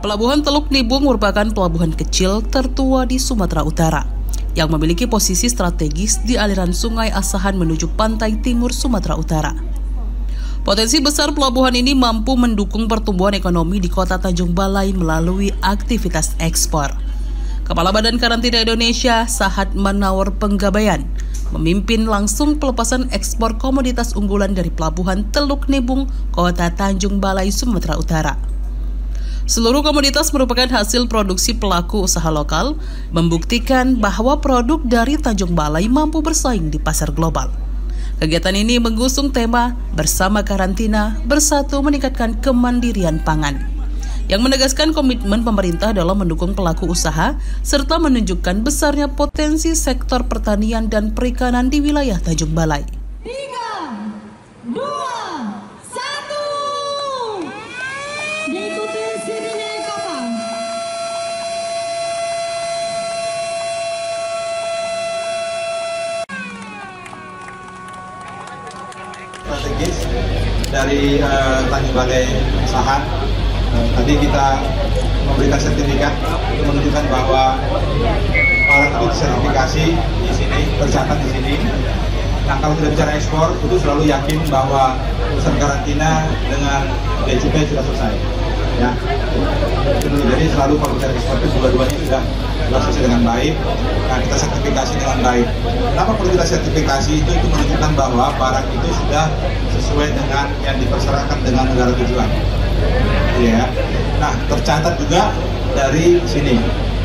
Pelabuhan Teluk Nibung merupakan pelabuhan kecil tertua di Sumatera Utara yang memiliki posisi strategis di aliran Sungai Asahan menuju pantai timur Sumatera Utara. Potensi besar pelabuhan ini mampu mendukung pertumbuhan ekonomi di Kota Tanjung Balai melalui aktivitas ekspor. Kepala Badan Karantina Indonesia, Sahat Manawar Penggabayan, memimpin langsung pelepasan ekspor komoditas unggulan dari Pelabuhan Teluk Nibung, Kota Tanjung Balai, Sumatera Utara. Seluruh komoditas merupakan hasil produksi pelaku usaha lokal, membuktikan bahwa produk dari Tanjung Balai mampu bersaing di pasar global. Kegiatan ini mengusung tema Bersama Karantina, Bersatu Meningkatkan Kemandirian Pangan, yang menegaskan komitmen pemerintah dalam mendukung pelaku usaha serta menunjukkan besarnya potensi sektor pertanian dan perikanan di wilayah Tanjung Balai. 3, 2, 1. Diikuti sirine kapal. Strategis dari Tanjung Balai Asahan. Tadi kita memberikan sertifikat untuk menunjukkan bahwa barang itu disertifikasi di sini, tercatat di sini. Nah, kalau tidak bicara ekspor, itu selalu yakin bahwa urusan karantina dengan bea cukai sudah selesai. Ya, itu dulu. Jadi selalu kalau bicara ekspor itu dua-duanya sudah selesai dengan baik. Nah, kita sertifikasi dengan baik. Kenapa perlu kita sertifikasi itu menunjukkan bahwa barang itu sudah sesuai dengan yang dipersyaratkan dengan negara tujuan. Ya. Nah, tercatat juga dari sini,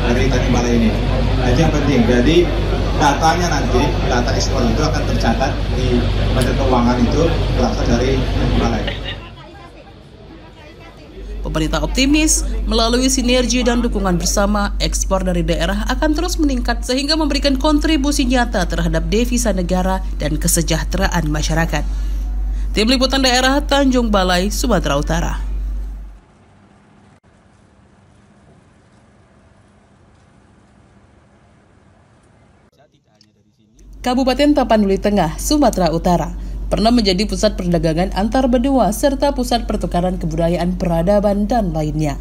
dari Tanjung Balai ini. Nah, itu yang penting. Jadi datanya nanti, data ekspor itu akan tercatat di Badan Keuangan itu berasal dari Tanjung Balai. Pemerintah optimis melalui sinergi dan dukungan bersama, ekspor dari daerah akan terus meningkat sehingga memberikan kontribusi nyata terhadap devisa negara dan kesejahteraan masyarakat. Tim Liputan Daerah Tanjung Balai, Sumatera Utara. Kabupaten Tapanuli Tengah, Sumatera Utara, pernah menjadi pusat perdagangan antar benua serta pusat pertukaran kebudayaan, peradaban, dan lainnya.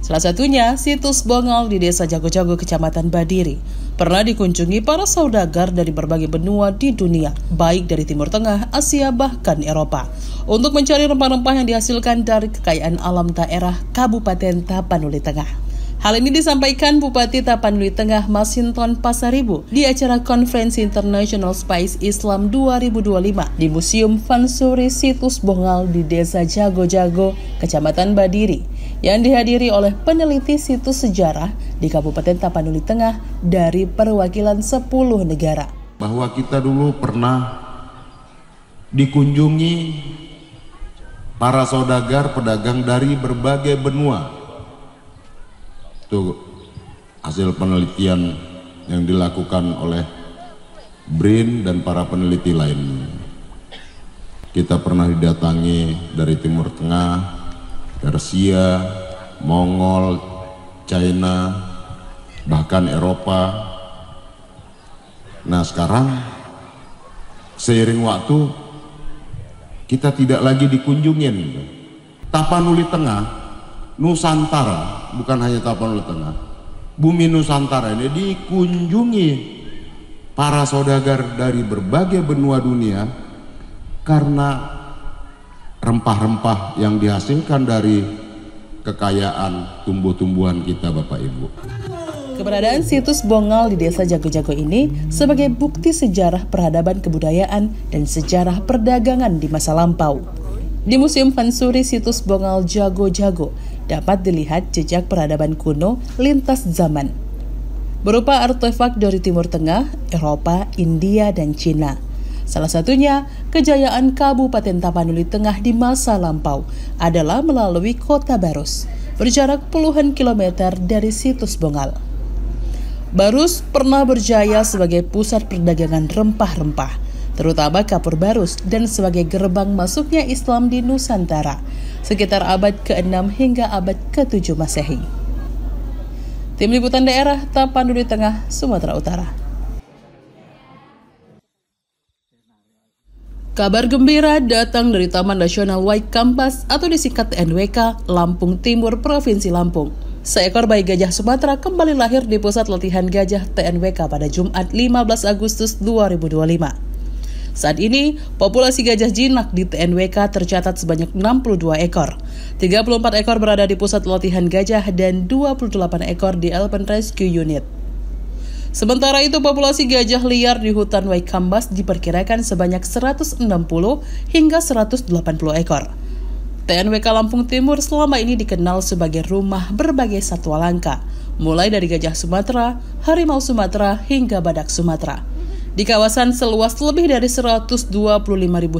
Salah satunya situs Bongal di Desa Jago-Jago, Kecamatan Badiri, pernah dikunjungi para saudagar dari berbagai benua di dunia, baik dari Timur Tengah, Asia, bahkan Eropa, untuk mencari rempah-rempah yang dihasilkan dari kekayaan alam daerah Kabupaten Tapanuli Tengah. Hal ini disampaikan Bupati Tapanuli Tengah Masinton Pasaribu di acara Konferensi International Spice Islam 2025 di Museum Fansuri Situs Bongal di Desa Jago-Jago, Kecamatan Badiri, yang dihadiri oleh peneliti situs sejarah di Kabupaten Tapanuli Tengah dari perwakilan 10 negara. Bahwa kita dulu pernah dikunjungi para saudagar pedagang dari berbagai benua. Itu hasil penelitian yang dilakukan oleh BRIN dan para peneliti lain. Kita pernah didatangi dari Timur Tengah, Persia, Mongol, China, bahkan Eropa. Nah, sekarang seiring waktu kita tidak lagi dikunjungin. Tapanuli Tengah, Nusantara, bukan hanya Tapanuli Tengah, bumi Nusantara ini dikunjungi para saudagar dari berbagai benua dunia karena rempah-rempah yang dihasilkan dari kekayaan tumbuh-tumbuhan kita, Bapak Ibu. Keberadaan situs Bongal di Desa Jago-Jago ini sebagai bukti sejarah peradaban kebudayaan dan sejarah perdagangan di masa lampau. Di Museum Fansuri Situs Bongal Jago-Jago dapat dilihat jejak peradaban kuno lintas zaman, berupa artefak dari Timur Tengah, Eropa, India, dan Cina. Salah satunya, kejayaan Kabupaten Tapanuli Tengah di masa lampau adalah melalui Kota Barus, berjarak puluhan kilometer dari Situs Bongal. Barus pernah berjaya sebagai pusat perdagangan rempah-rempah, terutama kapur barus, dan sebagai gerbang masuknya Islam di Nusantara, sekitar abad ke-6 hingga abad ke-7 Masehi. Tim Liputan Daerah Tapanuli Tengah, Sumatera Utara. Kabar gembira datang dari Taman Nasional Waikampas atau disingkat TNWK, Lampung Timur, Provinsi Lampung. seekor bayi gajah Sumatera kembali lahir di Pusat Latihan Gajah TNWK pada Jumat 15 Agustus 2025. Saat ini, populasi gajah jinak di TNWK tercatat sebanyak 62 ekor. 34 ekor berada di Pusat Latihan Gajah dan 28 ekor di Elephant Rescue Unit. Sementara itu, populasi gajah liar di hutan Waikambas diperkirakan sebanyak 160 hingga 180 ekor. TNWK Lampung Timur selama ini dikenal sebagai rumah berbagai satwa langka, mulai dari gajah Sumatera, harimau Sumatera, hingga badak Sumatera. Di kawasan seluas lebih dari 125.000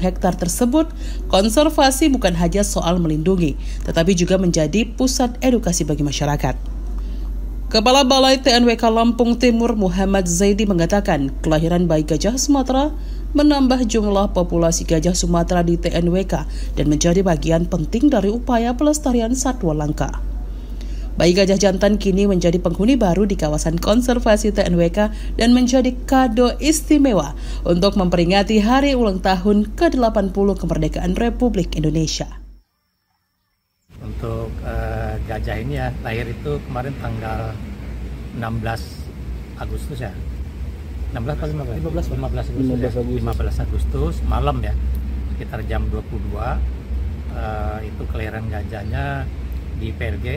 hektar tersebut, konservasi bukan hanya soal melindungi, tetapi juga menjadi pusat edukasi bagi masyarakat. Kepala Balai TNWK Lampung Timur Muhammad Zaidi mengatakan kelahiran bayi gajah Sumatera menambah jumlah populasi gajah Sumatera di TNWK dan menjadi bagian penting dari upaya pelestarian satwa langka. Bayi gajah jantan kini menjadi penghuni baru di kawasan konservasi TNWK dan menjadi kado istimewa untuk memperingati hari ulang tahun ke-80 kemerdekaan Republik Indonesia. Untuk gajah ini ya, lahir itu kemarin tanggal 16 Agustus ya. 16 atau 15 Agustus malam ya, sekitar jam 22. Itu kelahiran gajahnya di PLG,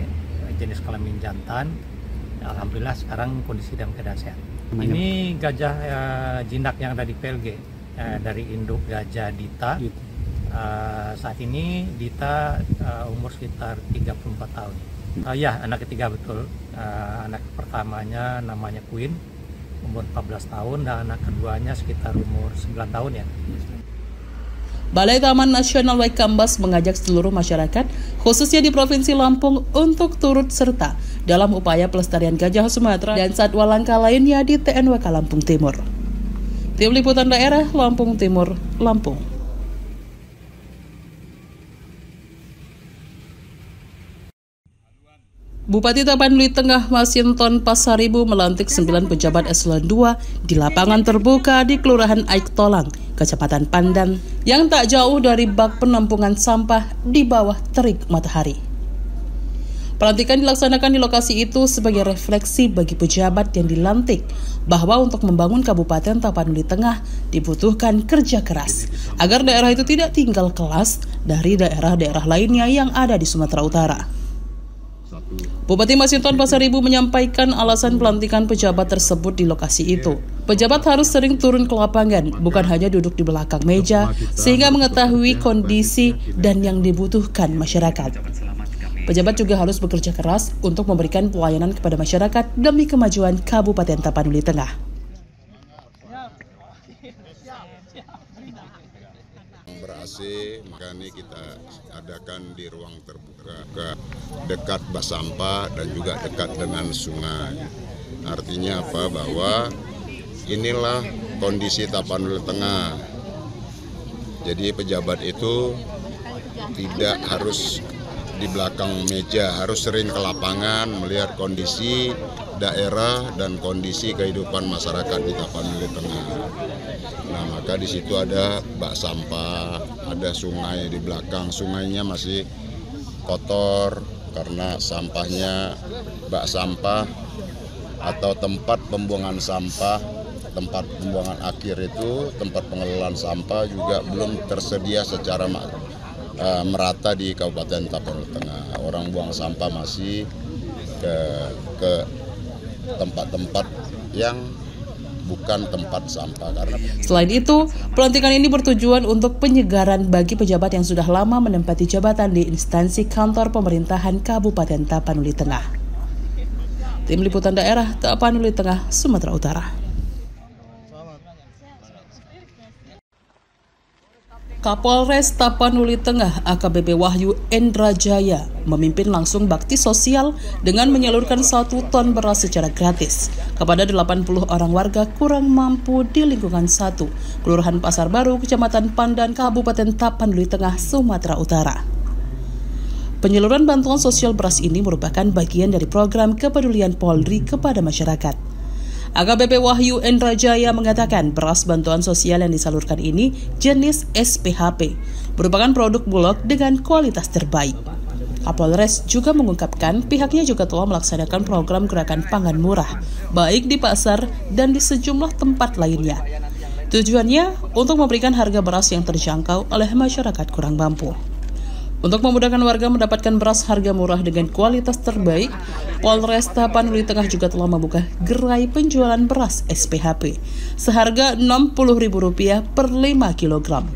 jenis kelamin jantan. Alhamdulillah sekarang kondisi dalam keadaan sehat. Ini gajah jinak yang ada di PLG, dari induk gajah Dita. Saat ini Dita umur sekitar 34 tahun. Ya, anak ketiga betul. Anak pertamanya namanya Queen, umur 14 tahun, dan anak keduanya sekitar umur 9 tahun ya. Balai Taman Nasional Waikambas mengajak seluruh masyarakat, khususnya di Provinsi Lampung, untuk turut serta dalam upaya pelestarian gajah Sumatera dan satwa langka lainnya di TNWK Lampung Timur. Tim Liputan Daerah Lampung Timur, Lampung. Bupati Tapanuli Tengah Masinton Pasaribu melantik 9 pejabat eselon 2 di lapangan terbuka di Kelurahan Aik Tolang, Kecamatan Pandan, yang tak jauh dari bak penampungan sampah di bawah terik matahari. Pelantikan dilaksanakan di lokasi itu sebagai refleksi bagi pejabat yang dilantik bahwa untuk membangun Kabupaten Tapanuli Tengah dibutuhkan kerja keras agar daerah itu tidak tinggal kelas dari daerah-daerah lainnya yang ada di Sumatera Utara. Bupati Masinton Pasaribu menyampaikan alasan pelantikan pejabat tersebut di lokasi itu. Pejabat harus sering turun ke lapangan, bukan hanya duduk di belakang meja, sehingga mengetahui kondisi dan yang dibutuhkan masyarakat. Pejabat juga harus bekerja keras untuk memberikan pelayanan kepada masyarakat demi kemajuan Kabupaten Tapanuli Tengah. Ber-AC, maka ini kita adakan di ruang terbuka dekat bak sampah dan juga dekat dengan sungai. Artinya apa? Bahwa inilah kondisi Tapanuli Tengah. Jadi pejabat itu tidak harus di belakang meja, harus sering ke lapangan melihat kondisi daerah dan kondisi kehidupan masyarakat di Tapanuli Tengah. Nah, maka di situ ada bak sampah, ada sungai di belakang. Sungainya masih kotor karena sampahnya, bak sampah atau tempat pembuangan sampah, tempat pembuangan akhir itu, tempat pengelolaan sampah juga belum tersedia secara merata di Kabupaten Tapanuli Tengah. Orang buang sampah masih ke tempat-tempat yang bukan tempat sampah. Selain itu, pelantikan ini bertujuan untuk penyegaran bagi pejabat yang sudah lama menempati jabatan di instansi kantor pemerintahan Kabupaten Tapanuli Tengah. Tim Liputan Daerah Tapanuli Tengah, Sumatera Utara. Kapolres Tapanuli Tengah AKBP Wahyu Endrajaya memimpin langsung bakti sosial dengan menyalurkan 1 ton beras secara gratis kepada 80 orang warga kurang mampu di lingkungan 1, Kelurahan Pasar Baru, Kecamatan Pandan, Kabupaten Tapanuli Tengah, Sumatera Utara. Penyaluran bantuan sosial beras ini merupakan bagian dari program kepedulian Polri kepada masyarakat. AKBP Wahyu Endrajaya mengatakan beras bantuan sosial yang disalurkan ini jenis SPHP, merupakan produk Bulog dengan kualitas terbaik. Kapolres juga mengungkapkan pihaknya juga telah melaksanakan program gerakan pangan murah, baik di pasar dan di sejumlah tempat lainnya. Tujuannya untuk memberikan harga beras yang terjangkau oleh masyarakat kurang mampu. Untuk memudahkan warga mendapatkan beras harga murah dengan kualitas terbaik, Polres Tapanuli Tengah juga telah membuka gerai penjualan beras SPHP seharga Rp60.000 per 5 kilogram.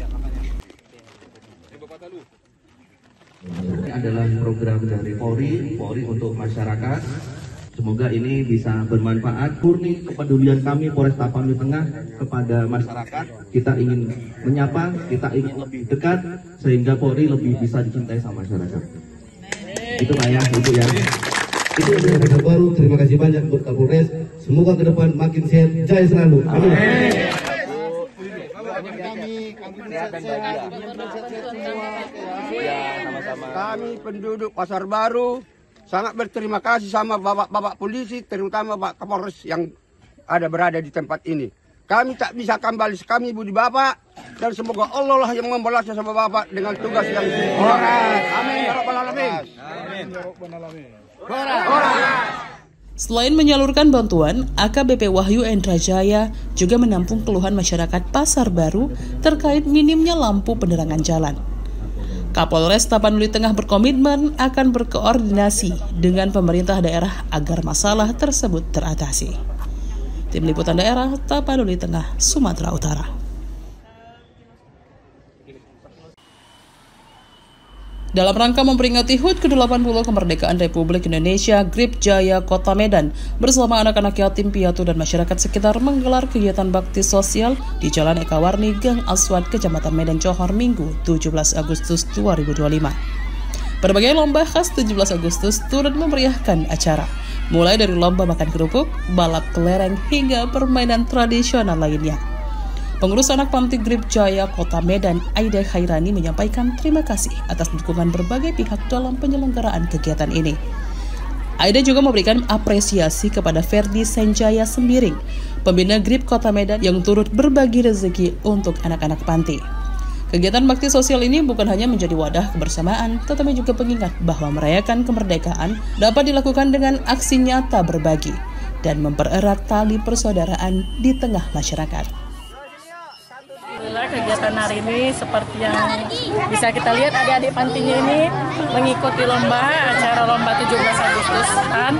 Ini adalah program dari Polri untuk masyarakat. Semoga ini bisa bermanfaat. Murni kepedulian kami Polres Tapanuli Tengah kepada masyarakat. Kita ingin menyapa, kita ingin lebih dekat, sehingga Polri lebih bisa dicintai sama masyarakat. Itu Pak ya, Ibu ya. Itu yang kita baru. Terima kasih banyak untuk Kapolres. Semoga ke depan makin sehat, jaya selalu. Amin. Kami penduduk Pasar Baru sangat berterima kasih sama bapak polisi, terutama Pak Kapolres yang berada di tempat ini. Kami tak bisa kembali kami budi Bapak, dan semoga Allah lah yang membalasnya sama Bapak dengan tugas yang amin ya rabbal alamin. Selain menyalurkan bantuan, AKBP Wahyu Endrajaya juga menampung keluhan masyarakat Pasar Baru terkait minimnya lampu penerangan jalan. Kapolres Tapanuli Tengah berkomitmen akan berkoordinasi dengan pemerintah daerah agar masalah tersebut teratasi. Tim Liputan Daerah Tapanuli Tengah, Sumatera Utara. Dalam rangka memperingati HUT ke-80 kemerdekaan Republik Indonesia, Grip Jaya Kota Medan bersama anak-anak yatim piatu dan masyarakat sekitar menggelar kegiatan bakti sosial di Jalan Eka Warni, Gang Aswad, Kecamatan Medan Johor, Minggu 17 Agustus 2025. Berbagai lomba khas 17 Agustus turut memeriahkan acara, mulai dari lomba makan kerupuk, balap kelereng, hingga permainan tradisional lainnya. Pengurus anak panti Grip Jaya Kota Medan, Aida Khairani, menyampaikan terima kasih atas dukungan berbagai pihak dalam penyelenggaraan kegiatan ini. Aida juga memberikan apresiasi kepada Ferdi Senjaya Sembiring, pembina Grip Kota Medan yang turut berbagi rezeki untuk anak-anak panti. Kegiatan bakti sosial ini bukan hanya menjadi wadah kebersamaan, tetapi juga pengingat bahwa merayakan kemerdekaan dapat dilakukan dengan aksi nyata berbagi dan mempererat tali persaudaraan di tengah masyarakat. Kegiatan hari ini seperti yang bisa kita lihat, adik-adik pantinya ini mengikuti acara lomba 17 Agustusan.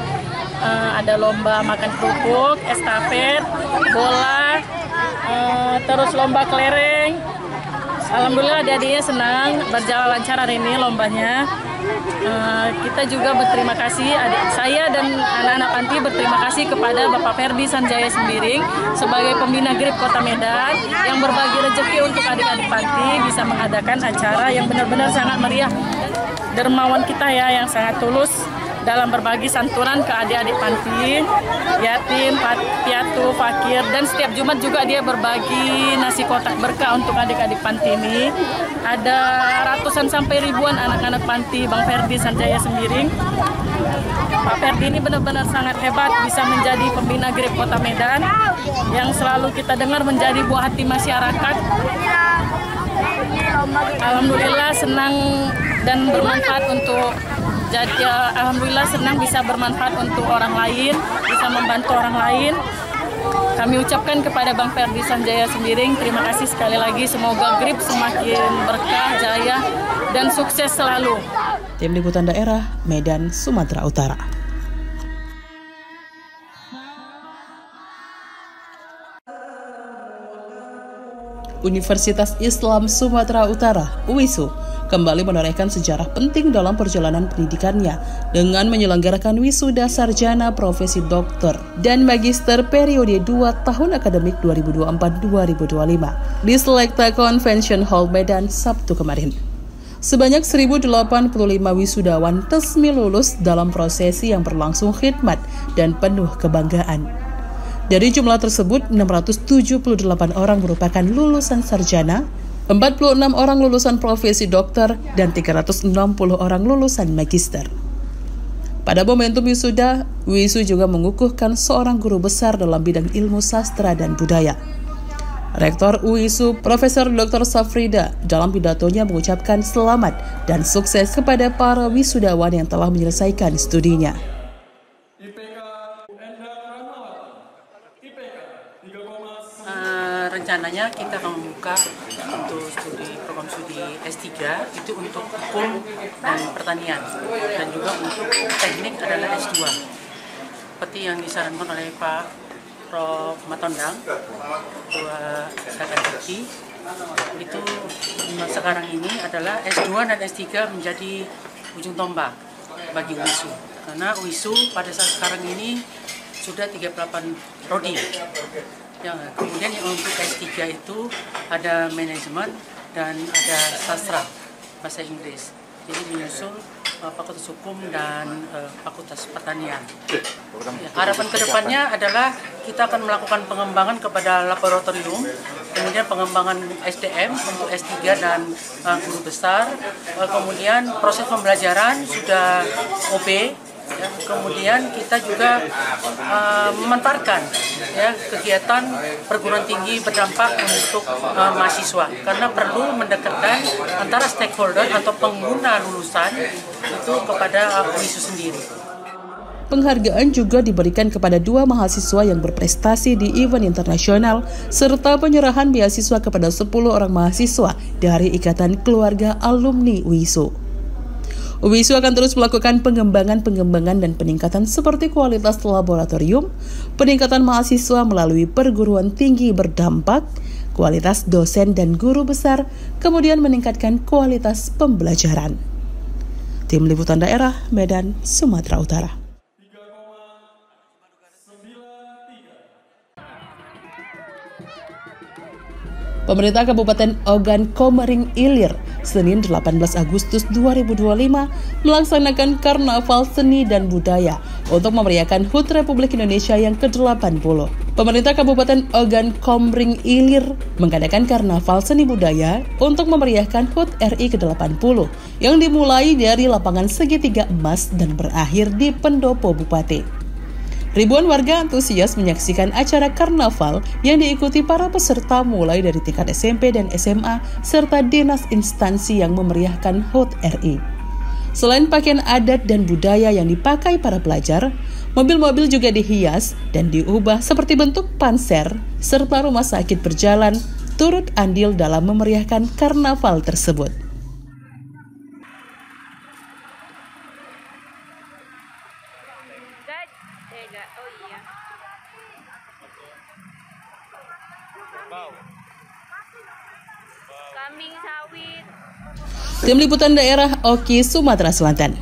Ada lomba makan kerupuk, estafet, bola, terus lomba kelereng. Alhamdulillah adik-adiknya senang, berjalan lancar hari ini lombanya. Kita juga berterima kasih, saya dan anak-anak panti berterima kasih kepada Bapak Ferdi Sanjaya Sembiring sebagai pembina Grip Kota Medan yang berbagi rezeki untuk adik-adik panti bisa mengadakan acara yang benar-benar sangat meriah. Dermawan kita ya yang sangat tulus dalam berbagi santunan ke adik-adik panti, yatim, piatu, fakir, dan setiap Jumat juga dia berbagi nasi kotak berkah untuk adik-adik panti ini. Ada ratusan sampai ribuan anak-anak panti Bang Ferdi Sanjaya Sembiring. Pak Ferdi ini benar-benar sangat hebat bisa menjadi pembina Grip Kota Medan yang selalu kita dengar menjadi buah hati masyarakat. Alhamdulillah senang dan bermanfaat untuk alhamdulillah senang bisa bermanfaat untuk orang lain, bisa membantu orang lain. Kami ucapkan kepada Bang Ferdi Sanjaya Sembiring, terima kasih sekali lagi. Semoga Grip semakin berkah, jaya, dan sukses selalu. Tim Liputan Daerah, Medan, Sumatera Utara. Universitas Islam Sumatera Utara, UISU, kembali menorehkan sejarah penting dalam perjalanan pendidikannya dengan menyelenggarakan wisuda sarjana profesi doktor dan magister periode 2 tahun akademik 2024-2025 di Selekta Convention Hall Medan Sabtu kemarin. Sebanyak 1.085 wisudawan resmi lulus dalam prosesi yang berlangsung khidmat dan penuh kebanggaan. Dari jumlah tersebut, 678 orang merupakan lulusan sarjana, 46 orang lulusan profesi dokter, dan 360 orang lulusan magister. Pada momentum wisuda, WISU juga mengukuhkan seorang guru besar dalam bidang ilmu sastra dan budaya. Rektor UISU Profesor Dr. Safrida dalam pidatonya mengucapkan selamat dan sukses kepada para wisudawan yang telah menyelesaikan studinya. Rencananya kita akan membuka untuk program studi S3 itu untuk hukum dan pertanian, dan juga untuk teknik adalah S2. Seperti yang disarankan oleh Pak Prof. Matondang, Ketua Dakan Kaki, itu sekarang ini adalah S2 dan S3 menjadi ujung tombak bagi UISU. Karena UISU pada saat sekarang ini sudah 38 prodi. Kemudian yang untuk S3 itu ada manajemen dan ada sastra bahasa Inggris. Jadi menyusul Fakultas Hukum dan Fakultas Pertanian. Harapan kedepannya adalah kita akan melakukan pengembangan kepada laboratorium, kemudian pengembangan SDM untuk S3 dan guru besar, kemudian proses pembelajaran sudah OB. Ya, kemudian kita juga memanfaatkan kegiatan perguruan tinggi berdampak untuk mahasiswa, karena perlu mendekatkan antara stakeholder atau pengguna lulusan itu kepada UISU sendiri. Penghargaan juga diberikan kepada 2 mahasiswa yang berprestasi di event internasional, serta penyerahan beasiswa kepada 10 orang mahasiswa dari Ikatan Keluarga Alumni UISU. UISU akan terus melakukan pengembangan dan peningkatan seperti kualitas laboratorium, peningkatan mahasiswa melalui perguruan tinggi berdampak, kualitas dosen dan guru besar, kemudian meningkatkan kualitas pembelajaran. Tim Liputan Daerah, Medan, Sumatera Utara. Pemerintah Kabupaten Ogan Komering Ilir, Senin 18 Agustus 2025, melaksanakan Karnaval Seni dan Budaya untuk memeriahkan HUT Republik Indonesia yang ke-80. Pemerintah Kabupaten Ogan Komering Ilir mengadakan Karnaval Seni Budaya untuk memeriahkan HUT RI ke-80 yang dimulai dari lapangan segitiga emas dan berakhir di Pendopo Bupati. Ribuan warga antusias menyaksikan acara karnaval yang diikuti para peserta mulai dari tingkat SMP dan SMA serta dinas instansi yang memeriahkan HUT RI. Selain pakaian adat dan budaya yang dipakai para pelajar, mobil-mobil juga dihias dan diubah seperti bentuk panser serta rumah sakit berjalan turut andil dalam memeriahkan karnaval tersebut. Tim Liputan Daerah, Oki, Sumatera Selatan.